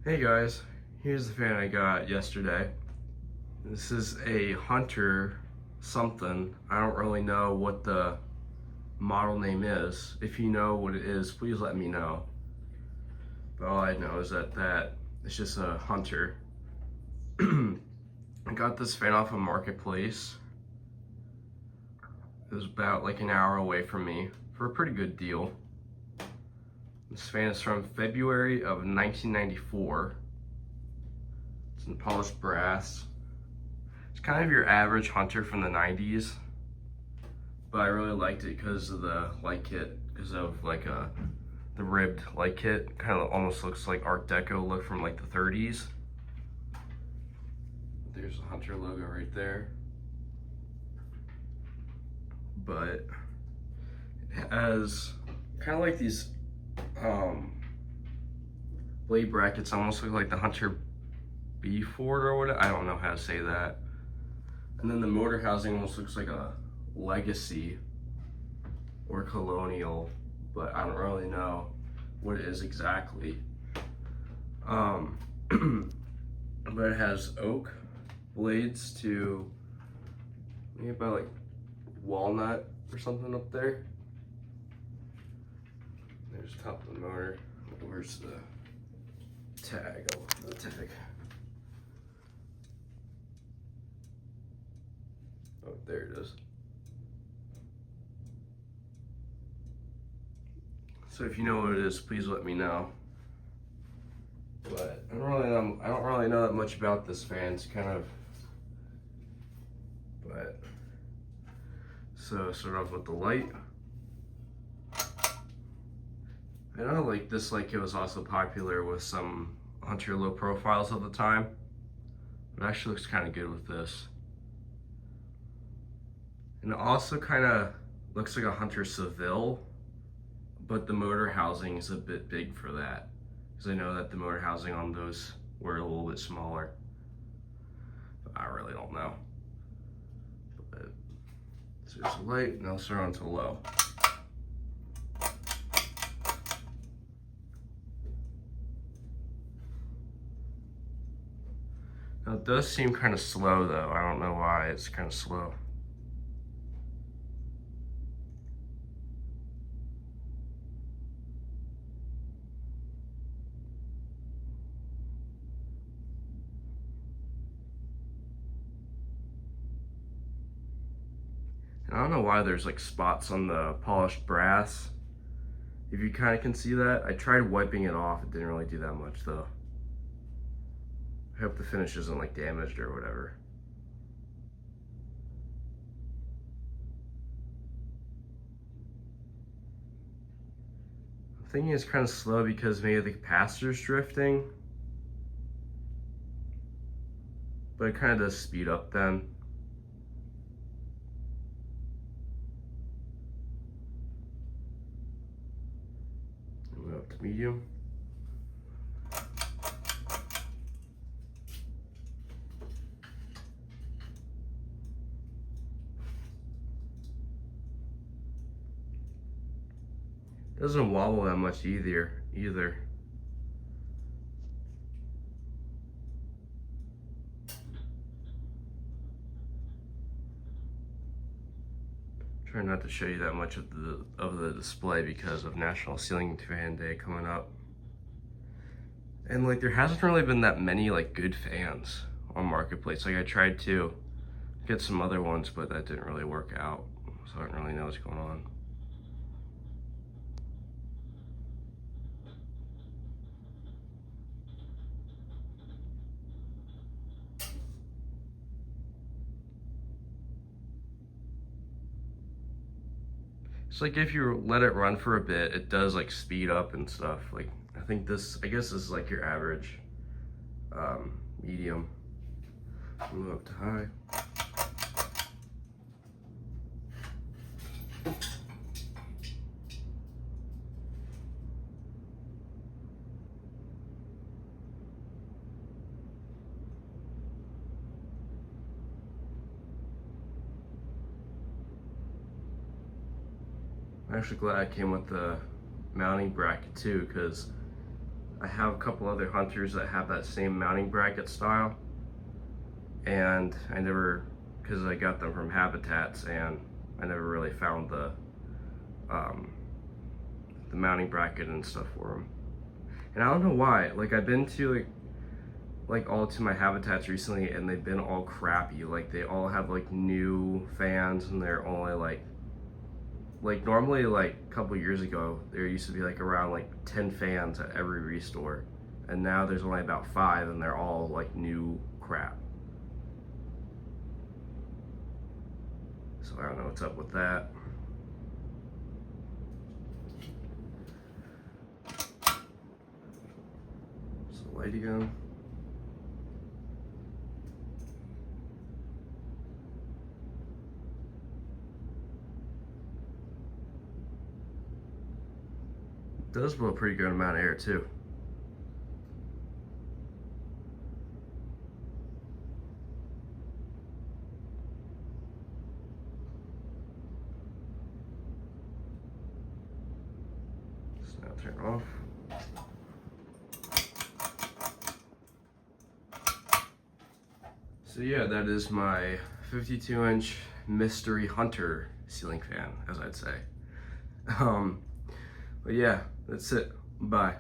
Hey guys, here's the fan I got yesterday. This is a Hunter something. I don't really know what the model name is. If you know what it is, please let me know. But all I know is that it's just a Hunter. I got this fan off of Marketplace. It was about like an hour away from me for a pretty good deal. This fan is from February of 1994. It's in polished brass. It's kind of your average Hunter from the 90s, but I really liked it because of the light kit, because of like the ribbed light kit. Kind of almost looks like Art Deco look from like the 30s. There's the Hunter logo right there. But it has kind of like these blade brackets, almost look like the Hunter B Ford or whatever. I don't know how to say that. And then the motor housing almost looks like a Legacy or Colonial, but I don't really know what it is exactly. But it has oak blades to maybe about like walnut or something up there. There's the top of the motor. Where's the tag? Oh, the tag. Oh, there it is. So if you know what it is, please let me know. But I don't really know that much about this fan. It's kind of, but so start off with the light. I know like this light kit was also popular with some Hunter low profiles at the time, but it actually looks kind of good with this. And it also kind of looks like a Hunter Seville, but the motor housing is a bit big for that, because I know that the motor housing on those were a little bit smaller. But I really don't know. But, so there's a light, now let's start on to low. Now it does seem kind of slow though. I don't know why it's kind of slow. And I don't know why there's like spots on the polished brass. If you kind of can see that, I tried wiping it off. It didn't really do that much though. I hope the finish isn't like damaged or whatever. I'm thinking it's kind of slow because maybe the capacitor's drifting. But it kind of does speed up then. Move up to medium. Doesn't wobble that much either. Try not to show you that much of the display because of National Ceiling Fan Day coming up. And like there hasn't really been that many like good fans on Marketplace. Like I tried to get some other ones, but that didn't really work out. So I don't really know what's going on. It's like if you let it run for a bit, it does like speed up and stuff. Like I think this, I guess this is like your average medium. Move up to high. I'm actually glad I came with the mounting bracket too, because I have a couple other hunters that have that same mounting bracket style, and I never, because I got them from Habitats, and I never really found the mounting bracket and stuff for them. And I don't know why. Like, I've been to all to my Habitats recently, and they've been all crappy. Like, they all have like new fans, and they're only like normally, like a couple years ago, there used to be like around like 10 fans at every restore, and now there's only about 5, and they're all like new crap. So I don't know what's up with that. So light again. Does blow a pretty good amount of air too. So now turn it off. So yeah, that is my 52-inch Mystery Hunter ceiling fan, as I'd say. But yeah, that's it. Bye.